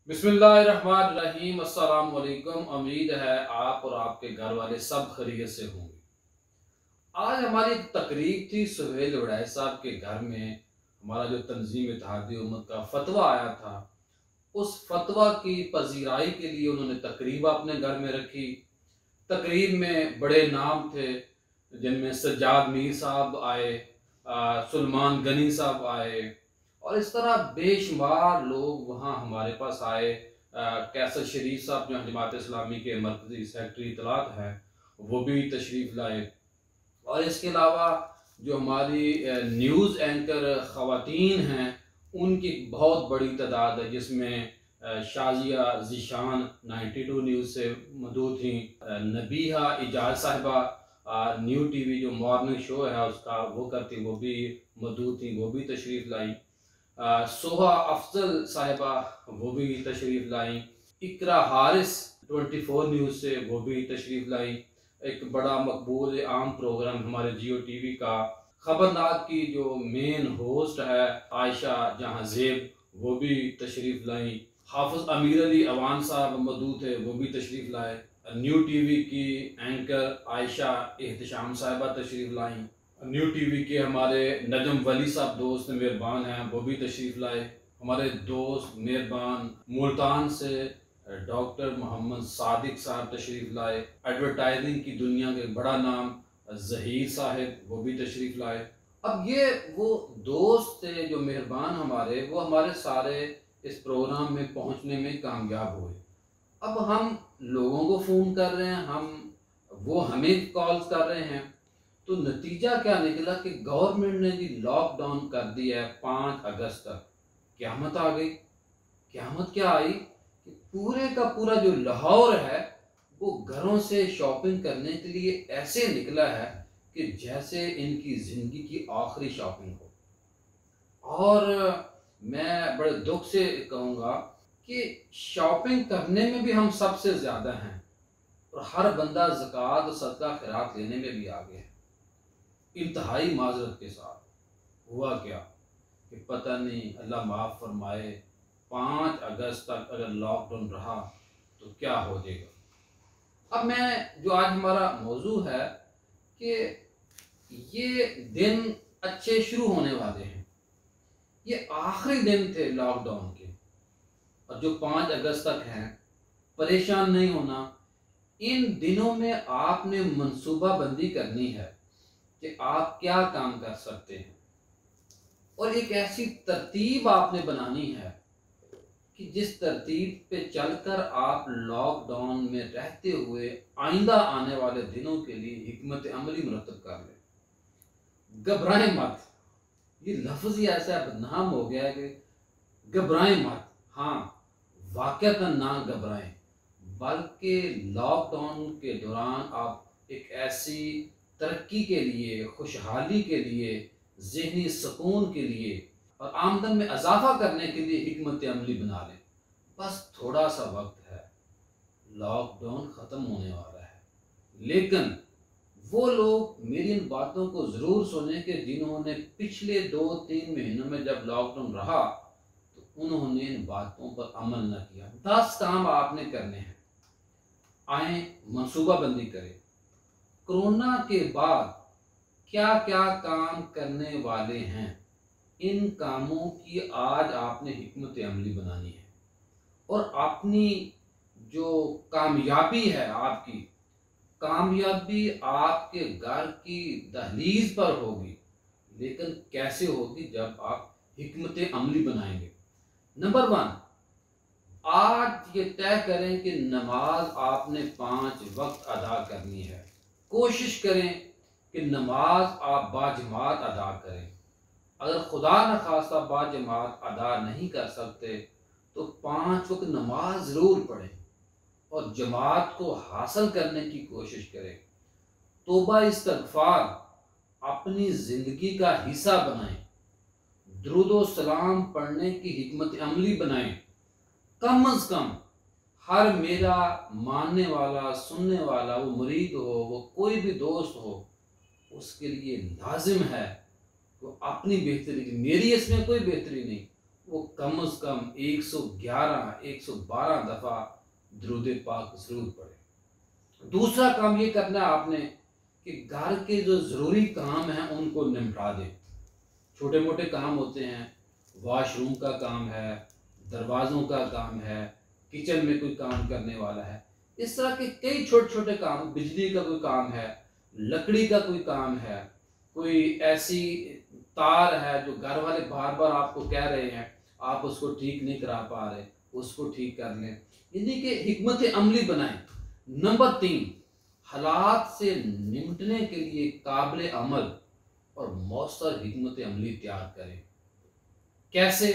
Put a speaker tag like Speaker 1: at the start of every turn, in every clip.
Speaker 1: बिस्मिल्लाहिर्रहमानिर्रहीम। अस्सलाम वालेकुम। उम्मीद है आप और आपके घर वाले सब खैरियत से होंगे। आज हमारी एक तकरीब थी सुहेल वड़ाई साहब के घर में। हमारा जो तंजीम इत्तेहादी उम्मत का फतवा आया था, उस फतवा की पजीराई के लिए उन्होंने तकरीब अपने घर में रखी। तकरीब में बड़े नाम थे, जिनमें सज्जाद मीर साहब आए, सुलेमान गनी साहब आए और इस तरह बेशुमार लोग वहाँ हमारे पास आए। कैसर शरीफ साहब जो जमात इस्लामी के मरकजी सेक्रेटरी इतलात हैं, वो भी तशरीफ़ लाए। और इसके अलावा जो हमारी न्यूज़ एंकर ख़वातीन हैं, उनकी बहुत बड़ी तादाद है, जिसमें शाजिया ज़ीशान 92 न्यूज़ से मौजूद थी, नबीहा इजाज़ साहिबा न्यू टीवी जो मॉर्निंग शो है उसका वो करती, वो भी मौजूद थी, वो भी तशरीफ़ लाई। सोहा अफजल साहिबा वो भी तशरीफ़ लाई। इकरा हारिस 24 न्यूज़ से वो भी तशरीफ़ लाई। एक बड़ा मकबूल आम प्रोग्राम हमारे जियो टीवी का खबरनाक की जो मेन होस्ट है आयशा जहाँ ज़ेब, वो भी तशरीफ़ लाई। हाफिज़ अमीर अली अवान साहब मौजूद थे, वो भी तशरीफ़ लाए। न्यू टीवी की एंकर आयशा एहतशाम साहिबा तशरीफ़ लाई। न्यू टीवी के हमारे नजम वली साहब दोस्त मेहरबान हैं, वो भी तशरीफ़ लाए। हमारे दोस्त मेहरबान मुल्तान से डॉक्टर मोहम्मद सादिक साहब तशरीफ़ लाए। एडवर्टाइजिंग की दुनिया के बड़ा नाम ज़हीर साहब, वो भी तशरीफ़ लाए। अब ये वो दोस्त थे जो मेहरबान हमारे, वो हमारे सारे इस प्रोग्राम में पहुंचने में कामयाब हुए। अब हम लोगों को फ़ोन कर रहे हैं, वो हमें कॉल्स कर रहे हैं, तो नतीजा क्या निकला कि गवर्नमेंट ने जी लॉकडाउन कर दिया है 5 अगस्त तक। क़यामत आ गई। क़यामत क्या आई कि पूरे का पूरा जो लाहौर है वो घरों से शॉपिंग करने के लिए ऐसे निकला है कि जैसे इनकी ज़िंदगी की आखिरी शॉपिंग हो। और मैं बड़े दुख से कहूँगा कि शॉपिंग करने में भी हम सबसे ज़्यादा हैं और हर बंदा ज़कात और सदका खैरात लेने में भी आगे है। इंतहाई माजरत के साथ हुआ क्या कि पता नहीं, अल्लाह माफ़ फरमाए, 5 अगस्त तक अगर लॉकडाउन रहा तो क्या हो जाएगा। अब मैं जो आज हमारा मौजू है कि ये दिन अच्छे शुरू होने वाले हैं, ये आखिरी दिन थे लॉकडाउन के, और जो 5 अगस्त तक हैं, परेशान नहीं होना। इन दिनों में आपने मंसूबाबंदी करनी है कि आप क्या काम कर सकते हैं, और एक ऐसी तरतीब आपने बनानी है कि जिस तरतीब पे चलकर आप लॉकडाउन में रहते हुए आइंदा आने वाले दिनों के लिए हिकमत अमली मुरतब कर लें। घबराएं मत, ये लफ्ज़ ही ऐसा बदनाम हो गया है कि घबराएं मत। हाँ, वाक़अतन ना घबराएं, बल्कि लॉकडाउन के दौरान आप एक ऐसी तरक्की के लिए, खुशहाली के लिए, ज़हनी सुकून के लिए और आमदन में इजाफा करने के लिए हिकमत अमली बना लें। बस थोड़ा सा वक्त है, लॉकडाउन ख़त्म होने वाला है। लेकिन वो लोग मेरी इन बातों को ज़रूर सुने कि जिन्होंने पिछले 2-3 महीनों में जब लॉकडाउन रहा तो उन्होंने इन बातों पर अमल न किया। 10 काम आपने करने हैं। आए मनसूबाबंदी करें। कोरोना के बाद क्या क्या काम करने वाले हैं, इन कामों की आज आपने हिकमत अमली बनानी है। और अपनी जो कामयाबी है, आपकी कामयाबी आपके घर की दहलीज पर होगी। लेकिन कैसे होगी? जब आप हिकमत अमली बनाएंगे। नंबर 1, आज ये तय करें कि नमाज आपने 5 वक्त अदा करनी है। कोशिश करें कि नमाज आप बाजमात अदा करें। अगर खुदा न खास्ता बाजमात अदा नहीं कर सकते तो 5 वक्त नमाज ज़रूर पढ़ें और जमात को हासिल करने की कोशिश करें। तौबा इस्तग़फ़ार अपनी ज़िंदगी का हिस्सा बनाएं। दुरूद व सलाम पढ़ने की हिकमत अमली बनाएं। कम अज़ कम हर मेरा मानने वाला, सुनने वाला, वो मुरीद हो, वो कोई भी दोस्त हो, उसके लिए लाजिम है वो अपनी बेहतरी की, मेरी इसमें कोई बेहतरी नहीं, वो कम से कम 111 112 दफ़ा दुरूद पाक ज़रूर पढ़े। दूसरा काम ये करना है आपने कि घर के जो ज़रूरी काम हैं उनको निपटा दें। छोटे मोटे काम होते हैं, वॉशरूम का काम है, दरवाज़ों का काम है, किचन में कोई काम करने वाला है, इस तरह के कई छोटे छोटे काम, बिजली का कोई काम है, लकड़ी का कोई काम है, कोई ऐसी तार है जो घर वाले बार बार आपको कह रहे हैं, आप उसको ठीक नहीं करा पा रहे, उसको ठीक कर लें। यानी कि हिकमत अमली बनाएं। नंबर 3, हालात से निपटने के लिए काबिल अमल और मौसर हिकमत अमली तैयार करें। कैसे?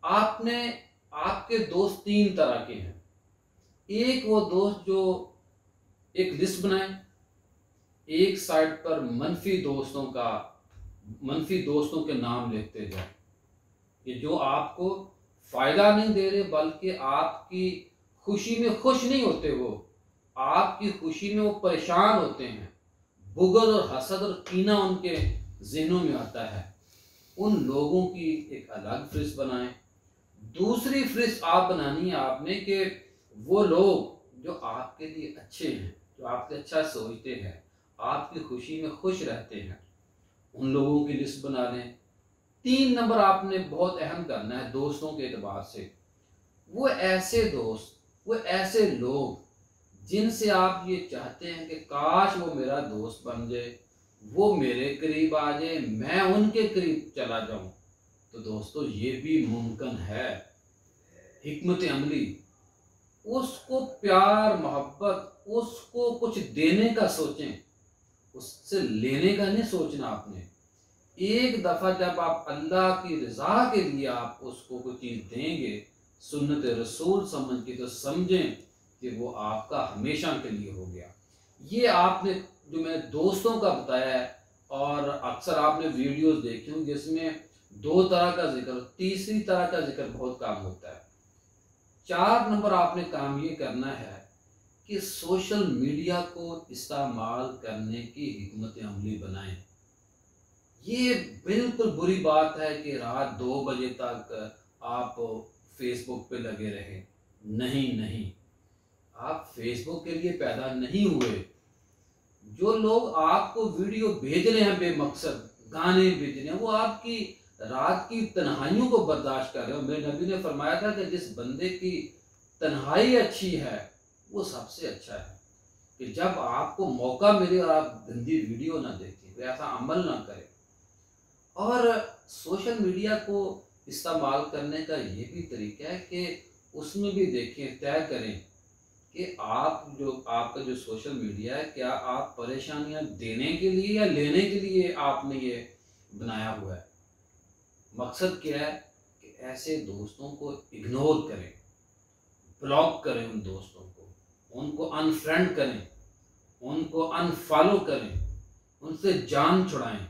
Speaker 1: आपने आपके दोस्त 3 तरह के हैं। एक वो दोस्त जो एक लिस्ट बनाए, एक साइड पर मंफी दोस्तों के नाम लिखते जाए कि जो आपको फायदा नहीं दे रहे बल्कि आपकी खुशी में खुश नहीं होते, वो आपकी खुशी में वो परेशान होते हैं। बुग़्ज़ और हसद और कीना उनके ज़हनों में आता है। उन लोगों की एक अलग फ़हरिस्त बनाएं। दूसरी फ़हरिस्त आप बनानी है आपने कि वो लोग जो आपके लिए अच्छे हैं, जो आपके अच्छा सोचते हैं, आपकी खुशी में खुश रहते हैं, उन लोगों की लिस्ट बना लें। 3 नंबर आपने बहुत अहम करना है दोस्तों के एतबार से। वो ऐसे दोस्त, वो ऐसे लोग जिनसे आप ये चाहते हैं कि काश वो मेरा दोस्त बन जाए, वो मेरे करीब आ जाए, मैं उनके करीब चला जाऊं। तो दोस्तों ये भी मुमकिन है। हिकमत अमली, उसको प्यार मोहब्बत, उसको कुछ देने का सोचें, उससे लेने का नहीं सोचना आपने। एक दफ़ा जब आप अल्लाह की रज़ा के लिए आप उसको कोई चीज़ देंगे सुन्नत रसूल समझ के, तो समझें कि वो आपका हमेशा के लिए हो गया। ये आपने जो मैंने दोस्तों का बताया है, और अक्सर आपने वीडियोस देखी होंगी जिसमें 2 तरह का जिक्र, तीसरी तरह का जिक्र बहुत काम होता है। 4 नंबर आपने काम ये करना है कि सोशल मीडिया को इस्तेमाल करने की हिकमत अमली बनाएं। ये बिल्कुल बुरी बात है कि रात 2 बजे तक आप फेसबुक पे लगे रहे। नहीं नहीं, आप फेसबुक के लिए पैदा नहीं हुए। जो लोग आपको वीडियो भेज रहे हैं बेमकसद, गाने भेज रहे हैं, वो आपकी रात की तन्हाइयों को बर्दाश्त कर रहे हो। मेरे नबी ने फरमाया था कि जिस बंदे की तन्हाई अच्छी है वो सबसे अच्छा है। कि जब आपको मौका मिले और आप गंदी वीडियो ना देखें, तो ऐसा अमल ना करें। और सोशल मीडिया को इस्तेमाल करने का ये भी तरीका है कि उसमें भी देखें, तय करें कि आपका जो सोशल मीडिया है, क्या आप परेशानियां देने के लिए या लेने के लिए आपने ये बनाया हुआ है। मकसद क्या है कि ऐसे दोस्तों को इग्नोर करें, ब्लॉक करें उन दोस्तों को, उनको अनफ्रेंड करें, उनको अनफॉलो करें, उनसे जान छुड़ाएं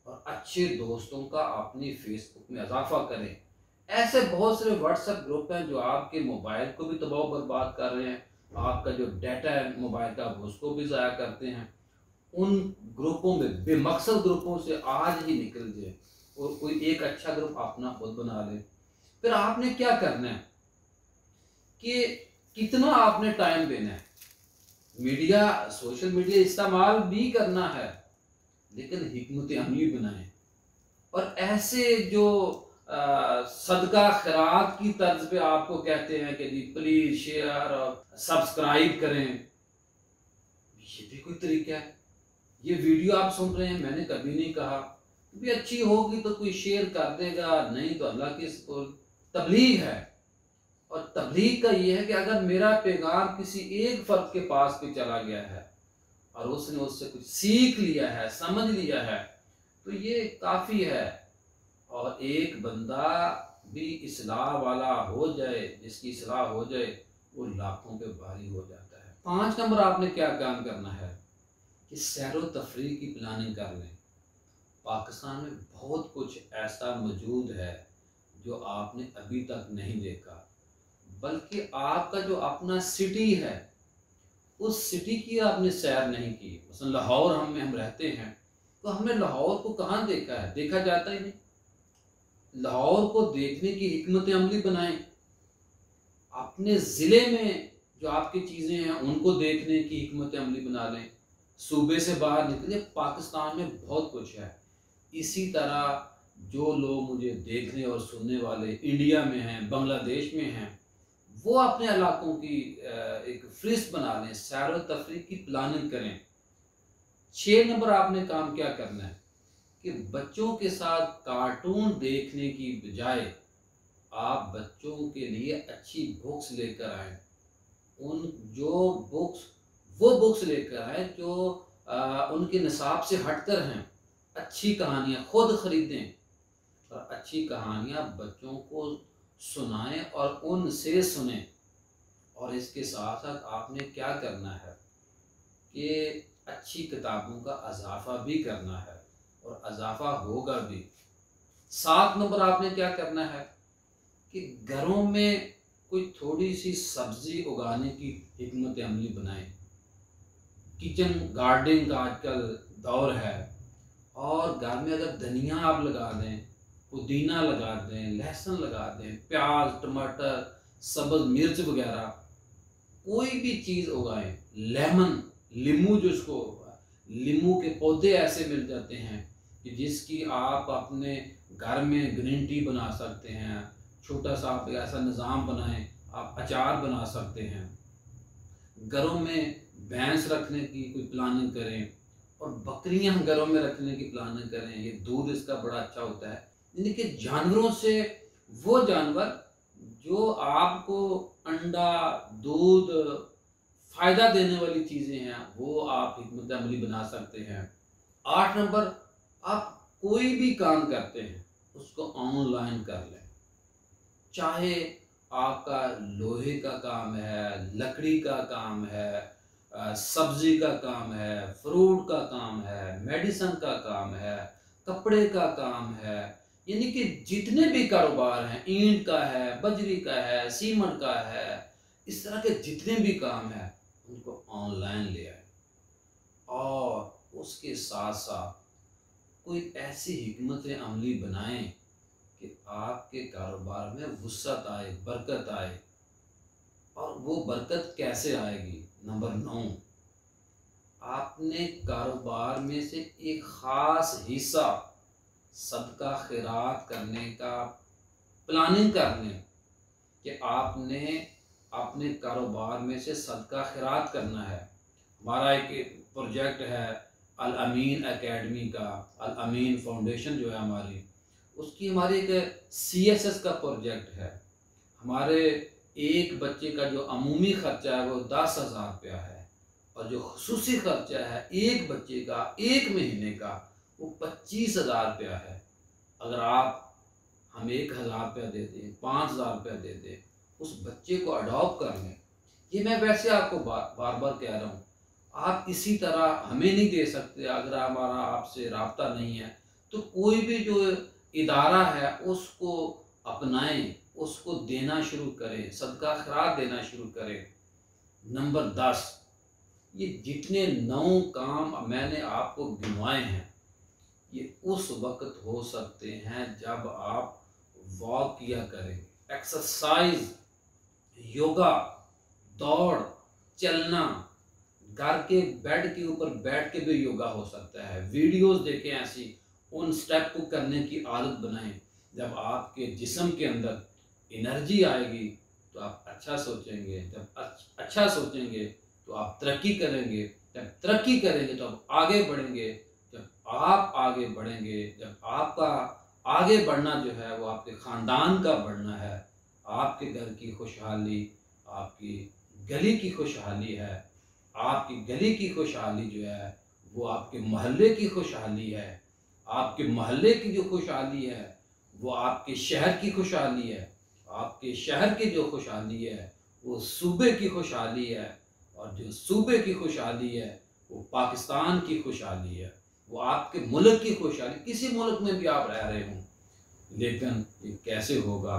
Speaker 1: और अच्छे दोस्तों का अपनी फेसबुक में इजाफा करें। ऐसे बहुत सारे व्हाट्सएप ग्रुप हैं जो आपके मोबाइल को भी तबाह बर्बाद कर रहे हैं, आपका जो डाटा है मोबाइल का उसको भी ज़ाया करते हैं। उन ग्रुपों में, बेमकसद ग्रुपों से आज ही निकल जाए और कोई एक अच्छा ग्रुप अपना खुद बना ले। फिर आपने क्या करना है कि कितना आपने टाइम देना है। सोशल मीडिया इस्तेमाल भी करना है, लेकिन हिकमत अमली बनाएं। और ऐसे जो सदका खैरात की तर्ज पे आपको कहते हैं कि जी प्लीज शेयर और सब्सक्राइब करें, ये भी कोई तरीका है। ये वीडियो आप सुन रहे हैं, मैंने कभी नहीं कहा भी अच्छी होगी तो कोई शेयर कर देगा, नहीं तो अल्लाह की तबलीग है। और तबलीग का ये है कि अगर मेरा पैगाम किसी एक फर्द के पास भी चला गया है और उसने उससे कुछ सीख लिया है, समझ लिया है, तो ये काफ़ी है। और एक बंदा भी इस्लाह वाला हो जाए, जिसकी इस्लाह हो जाए, वो लाखों पे भारी हो जाता है। 5 नंबर आपने क्या काम करना है कि सैर व तफरीह की प्लानिंग कर लें। पाकिस्तान में बहुत कुछ ऐसा मौजूद है जो आपने अभी तक नहीं देखा, बल्कि आपका जो अपना सिटी है उस सिटी की आपने सैर नहीं की। मसलन लाहौर हम रहते हैं, तो हमने लाहौर को कहाँ देखा है? देखा जाता ही नहीं। लाहौर को देखने की हिकमत अमली बनाएं, अपने ज़िले में जो आपकी चीज़ें हैं उनको देखने की हिकमत अमली बना लें, सूबे से बाहर निकले। पाकिस्तान में बहुत कुछ है। इसी तरह जो लोग मुझे देखने और सुनने वाले इंडिया में हैं, बांग्लादेश में हैं, वो अपने इलाकों की एक फ़हरिस्त बना लें, सैर व तफरीह की प्लानिंग करें। 6 नंबर आपने काम क्या करना है कि बच्चों के साथ कार्टून देखने की बजाय आप बच्चों के लिए अच्छी बुक्स लेकर आएँ। उन जो बुक्स वो बुक्स लेकर आए जो उनके निसाब से हटकर हैं। अच्छी कहानियाँ खुद खरीदें और अच्छी कहानियाँ बच्चों को सुनाएं और उनसे सुनें। और इसके साथ साथ आपने क्या करना है कि अच्छी किताबों का इजाफ़ा भी करना है और इजाफ़ा होगा भी। 7 नंबर आपने क्या करना है कि घरों में कोई थोड़ी सी सब्ज़ी उगाने की हिकमत अमली बनाएं। किचन गार्डनिंग का आजकल दौर है और घर में अगर धनिया आप लगा दें, पुदीना लगा दें, लहसुन लगा दें, प्याज, टमाटर, सब्ज़ मिर्च वगैरह कोई भी चीज़ उगाएं। लेमन, लींबू जिसको लींबू के पौधे ऐसे मिल जाते हैं कि जिसकी आप अपने घर में ग्रीन टी बना सकते हैं। छोटा सा आप ऐसा निज़ाम बनाएं, आप अचार बना सकते हैं। घरों में भैंस रखने की कोई प्लानिंग करें और बकरियां घरों में रखने की प्लानिंग करें। ये दूध इसका बड़ा अच्छा होता है। यानी कि जानवरों से वो जानवर जो आपको अंडा, दूध, फ़ायदा देने वाली चीज़ें हैं वो आप हिकमत अमली बना सकते हैं। 8 नंबर, आप कोई भी काम करते हैं उसको ऑनलाइन कर लें। चाहे आपका लोहे का काम है, लकड़ी का काम है, सब्जी का काम है, फ्रूट का काम है, मेडिसिन का काम है, कपड़े का काम है, यानी कि जितने भी कारोबार हैं, ईंट का है, बजरी का है, सीमेंट का है, इस तरह के जितने भी काम हैं उनको ऑनलाइन ले आए। और उसके साथ साथ कोई ऐसी हिकमत अमली बनाएं कि आपके कारोबार में वुसअत आए, बरकत आए। और वो बरकत कैसे आएगी? नंबर 9, आपने कारोबार में से एक ख़ास हिस्सा सदका खैरात करने का प्लानिंग कर लें कि आपने अपने कारोबार में से सदका खैरात करना है। हमारा एक प्रोजेक्ट है अल अमीन एकेडमी का, अल अमीन फाउंडेशन जो है हमारी, उसकी हमारी एक CSS का प्रोजेक्ट है। हमारे एक बच्चे का जो अमूमी ख़र्चा है वो 10,000 रुपया है और जो खुसूसी ख़र्चा है एक बच्चे का एक महीने का वो 25,000 रुपया है। अगर आप हम 1,000 रुपया दे दें, 5,000 रुपया दे दें, उस बच्चे को अडॉप्ट कर लें। ये मैं वैसे आपको बार बार कह रहा हूँ, आप इसी तरह हमें नहीं दे सकते अगर हमारा आपसे राब्ता नहीं है। तो कोई भी जो इदारा है उसको अपनाएं, उसको देना शुरू करें, सदका खैरात देना शुरू करें। नंबर 10, ये जितने 9 काम मैंने आपको गिनवाए हैं ये उस वक्त हो सकते हैं जब आप वॉक किया करें, एक्सरसाइज, योगा, दौड़, चलना, घर के बेड के ऊपर बैठ के भी योगा हो सकता है। वीडियोस देखें ऐसी, उन स्टेप को करने की आदत बनाएं। जब आपके जिस्म के अंदर एनर्जी आएगी तो आप अच्छा सोचेंगे, जब अच्छा सोचेंगे तो आप तरक्की करेंगे, जब तरक्की करेंगे तो आप आगे बढ़ेंगे, जब आप आगे बढ़ेंगे, जब आपका आगे बढ़ना जो है वो आपके ख़ानदान का बढ़ना है, आपके घर की खुशहाली, आपकी गली की खुशहाली है, आपकी गली की खुशहाली जो है वो आपके मोहल्ले की खुशहाली है, आपके मोहल्ले की जो खुशहाली है वो आपके शहर की खुशहाली है, आपके शहर की जो खुशहाली है वो सूबे की खुशहाली है, और जो सूबे की खुशहाली है वो पाकिस्तान की खुशहाली है, वो आपके मुल्क की खुशहाली। किसी मुल्क में भी आप रह रहे हों, लेकिन ये कैसे होगा?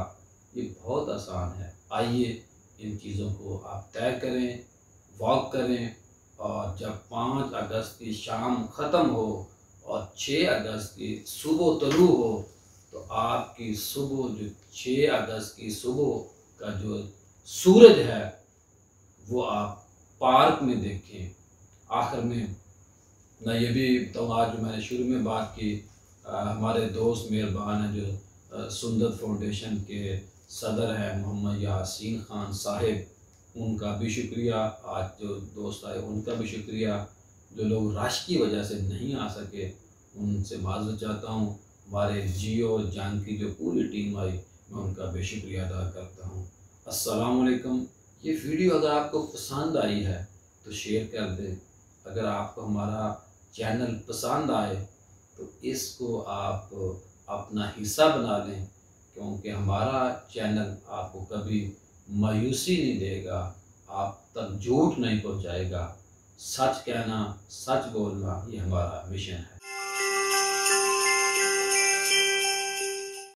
Speaker 1: ये बहुत आसान है। आइए इन चीज़ों को आप तय करें, वॉक करें, और जब 5 अगस्त की शाम ख़त्म हो और 6 अगस्त की सुबह तुलू हो तो तो आपकी सुबह जो 6 अगस्त की सुबह का जो सूरज है वो आप पार्क में देखें। आखिर में मैं ये भी बताऊँ, आज जो मैंने शुरू में बात की, हमारे दोस्त मेहरबान हैं जो सुंदर फाउंडेशन के सदर हैं मोहम्मद यासीन ख़ान साहिब, उनका भी शुक्रिया। आज जो दोस्त आए उनका भी शुक्रिया। जो लोग रश की वजह से नहीं आ सके उनसे माज़रत चाहता हूँ। हमारे जियो जानकी जो पूरी टीम आई, मैं उनका भी शुक्रिया अदा करता हूँ। अस्सलाम वालेकुम। ये वीडियो अगर आपको पसंद आई है तो शेयर कर दें। अगर आपको हमारा चैनल पसंद आए तो इसको आप अपना हिस्सा बना लें, क्योंकि हमारा चैनल आपको कभी मायूसी नहीं देगा, आप तक झूठ नहीं पहुंचाएगा। सच कहना, सच बोलना, ये हमारा मिशन है।